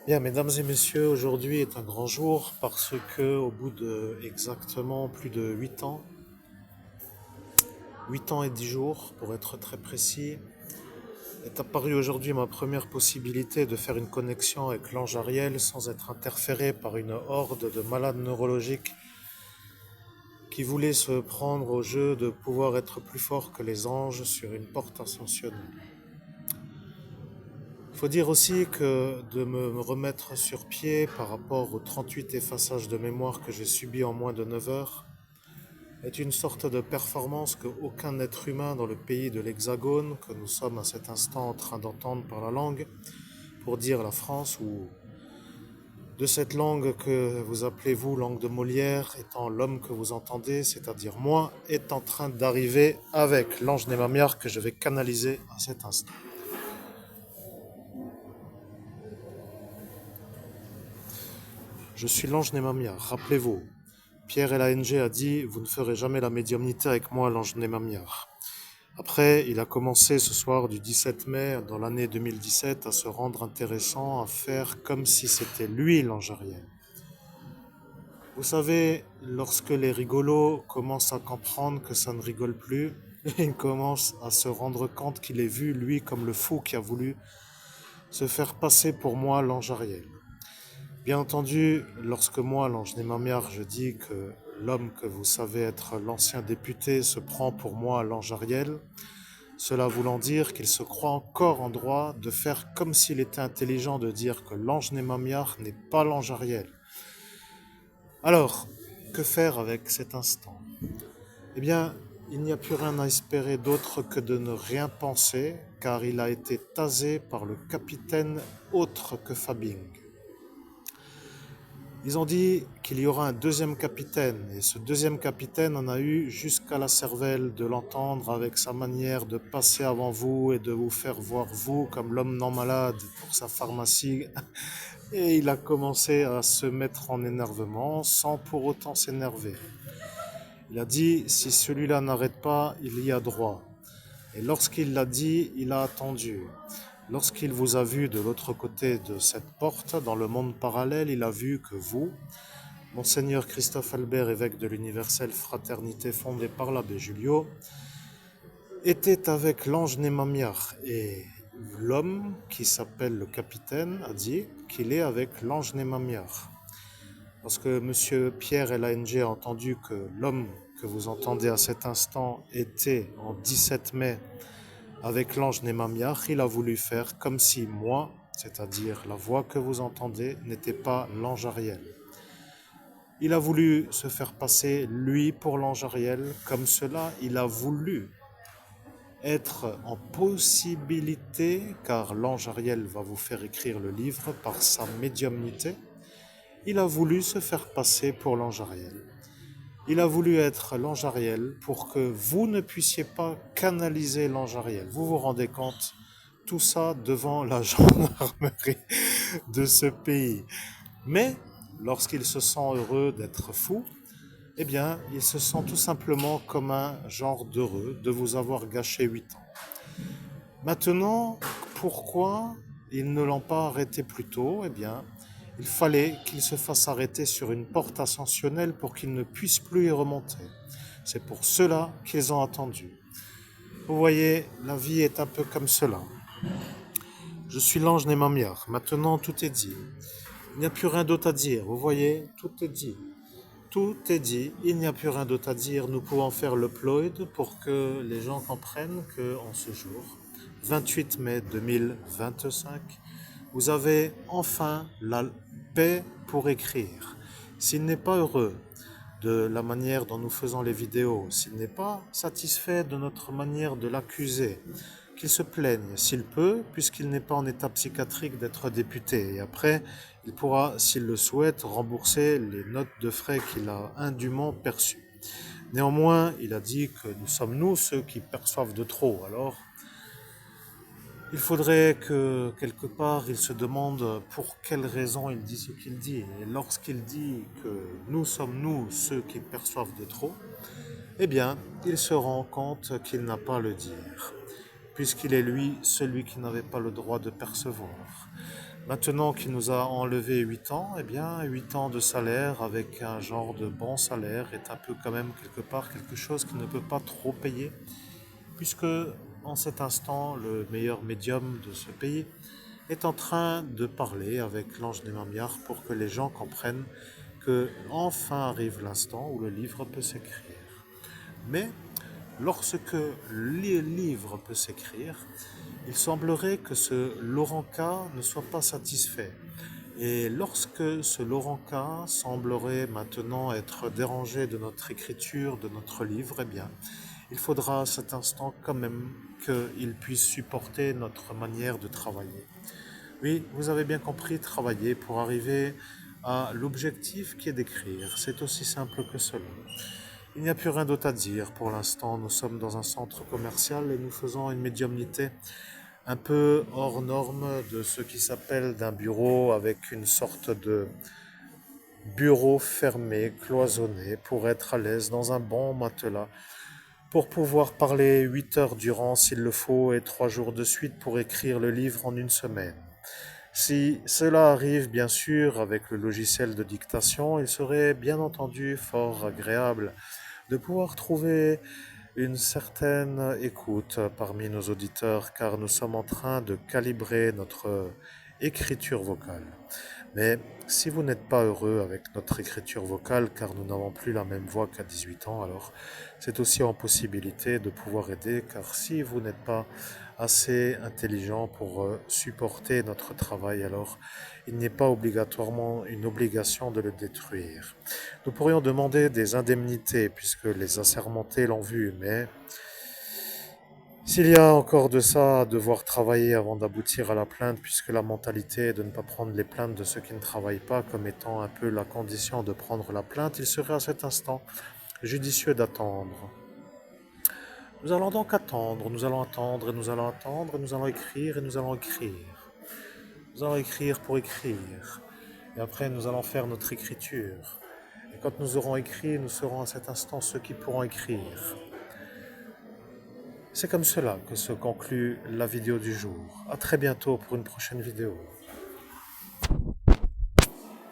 Bien, mesdames et messieurs, aujourd'hui est un grand jour parce que, au bout de exactement plus de 8 ans et 10 jours, pour être très précis, est apparue aujourd'hui ma première possibilité de faire une connexion avec l'ange Ariel sans être interféré par une horde de malades neurologiques qui voulaient se prendre au jeu de pouvoir être plus fort que les anges sur une porte ascensionnelle. Il faut dire aussi que de me remettre sur pied par rapport aux 38 effaçages de mémoire que j'ai subis en moins de 9 heures est une sorte de performance qu'aucun être humain dans le pays de l'Hexagone, que nous sommes à cet instant en train d'entendre par la langue, pour dire la France, ou de cette langue que vous appelez vous langue de Molière, étant l'homme que vous entendez, c'est-à-dire moi, est en train d'arriver avec l'ange Némamiar que je vais canaliser à cet instant. Je suis l'ange Némamiar, rappelez-vous. Pierre LANG a dit « Vous ne ferez jamais la médiumnité avec moi, l'ange Némamiar ». Après, il a commencé ce soir du 17 mai, dans l'année 2017, à se rendre intéressant, à faire comme si c'était lui l'ange Ariel. Vous savez, lorsque les rigolos commencent à comprendre que ça ne rigole plus, ils commencent à se rendre compte qu'il est vu, lui, comme le fou qui a voulu se faire passer pour moi l'ange Ariel. Bien entendu, lorsque moi, l'ange Némamiar, je dis que l'homme que vous savez être l'ancien député se prend pour moi l'ange Ariel, cela voulant dire qu'il se croit encore en droit de faire comme s'il était intelligent de dire que l'ange Némamiar n'est pas l'ange Ariel. Alors, que faire avec cet instant? Eh bien, il n'y a plus rien à espérer d'autre que de ne rien penser, car il a été tasé par le capitaine autre que Fabing. Ils ont dit qu'il y aura un deuxième capitaine, et ce deuxième capitaine en a eu jusqu'à la cervelle de l'entendre avec sa manière de passer avant vous et de vous faire voir vous comme l'homme non malade pour sa pharmacie. Et il a commencé à se mettre en énervement sans pour autant s'énerver. Il a dit, si celui-là n'arrête pas, il y a droit. Et lorsqu'il l'a dit, il a attendu. Lorsqu'il vous a vu de l'autre côté de cette porte, dans le monde parallèle, il a vu que vous, Monseigneur Christophe Albert, évêque de l'universelle fraternité fondée par l'abbé Julio, était avec l'ange Némamiar et l'homme qui s'appelle le capitaine a dit qu'il est avec l'ange Némamiar. Lorsque M. Pierre LANG a entendu que l'homme que vous entendez à cet instant était en 17 mai avec l'ange Némamiar, il a voulu faire comme si moi, c'est-à-dire la voix que vous entendez, n'était pas l'ange Ariel. Il a voulu se faire passer, lui, pour l'ange Ariel, comme cela, il a voulu être en possibilité, car l'ange Ariel va vous faire écrire le livre par sa médiumnité, il a voulu se faire passer pour l'ange Ariel. Il a voulu être l'ange Ariel pour que vous ne puissiez pas canaliser l'ange Ariel. Vous vous rendez compte? Tout ça devant la gendarmerie de ce pays. Mais lorsqu'il se sent heureux d'être fou, eh bien, il se sent tout simplement comme un genre d'heureux de vous avoir gâché 8 ans. Maintenant, pourquoi ils ne l'ont pas arrêté plus tôt? Eh bien, il fallait qu'il se fasse arrêter sur une porte ascensionnelle pour qu'il ne puisse plus y remonter. C'est pour cela qu'ils ont attendu. Vous voyez, la vie est un peu comme cela. Je suis l'ange Némamiar. Maintenant, tout est dit. Il n'y a plus rien d'autre à dire. Vous voyez, tout est dit. Tout est dit. Il n'y a plus rien d'autre à dire. Nous pouvons faire l'upload pour que les gens comprennent qu'en ce jour, 28 mai 2025, vous avez enfin la paix pour écrire. S'il n'est pas heureux de la manière dont nous faisons les vidéos, s'il n'est pas satisfait de notre manière de l'accuser, qu'il se plaigne s'il peut, puisqu'il n'est pas en état psychiatrique d'être député. Et après, il pourra, s'il le souhaite, rembourser les notes de frais qu'il a indûment perçues. Néanmoins, il a dit que nous sommes nous ceux qui perçoivent de trop. Alors, il faudrait que, quelque part, il se demande pour quelle raison il dit ce qu'il dit. Et lorsqu'il dit que nous sommes nous ceux qui perçoivent de trop, eh bien, il se rend compte qu'il n'a pas à le dire, puisqu'il est lui celui qui n'avait pas le droit de percevoir. Maintenant qu'il nous a enlevé 8 ans, eh bien 8 ans de salaire avec un genre de bon salaire est un peu quand même quelque part quelque chose qui ne peut pas trop payer, puisque en cet instant, le meilleur médium de ce pays est en train de parler avec l'ange des Mamiars pour que les gens comprennent que enfin arrive l'instant où le livre peut s'écrire. Mais lorsque le livre peut s'écrire, il semblerait que ce Laurent K ne soit pas satisfait. Et lorsque ce Laurent K semblerait maintenant être dérangé de notre écriture, de notre livre, eh bien, il faudra à cet instant quand même qu'il puisse supporter notre manière de travailler. Oui, vous avez bien compris, travailler pour arriver à l'objectif qui est d'écrire. C'est aussi simple que cela. Il n'y a plus rien d'autre à dire. Pour l'instant, nous sommes dans un centre commercial et nous faisons une médiumnité un peu hors norme de ce qui s'appelle d'un bureau avec une sorte de bureau fermé, cloisonné, pour être à l'aise dans un bon matelas, pour pouvoir parler 8 heures durant s'il le faut et 3 jours de suite pour écrire le livre en une semaine. Si cela arrive bien sûr avec le logiciel de dictation, il serait bien entendu fort agréable de pouvoir trouver une certaine écoute parmi nos auditeurs car nous sommes en train de calibrer notre écriture vocale. Mais si vous n'êtes pas heureux avec notre écriture vocale car nous n'avons plus la même voix qu'à 18 ans, alors c'est aussi en possibilité de pouvoir aider car si vous n'êtes pas assez intelligent pour supporter notre travail, alors il n'est pas obligatoirement une obligation de le détruire. Nous pourrions demander des indemnités puisque les assermentés l'ont vu, mais s'il y a encore de ça à devoir travailler avant d'aboutir à la plainte, puisque la mentalité est de ne pas prendre les plaintes de ceux qui ne travaillent pas comme étant un peu la condition de prendre la plainte, il serait à cet instant judicieux d'attendre. Nous allons donc attendre, nous allons attendre, et nous allons attendre, et nous allons écrire, et nous allons écrire. Nous allons écrire pour écrire. Et après, nous allons faire notre écriture. Et quand nous aurons écrit, nous serons à cet instant ceux qui pourront écrire. C'est comme cela que se conclut la vidéo du jour. À très bientôt pour une prochaine vidéo.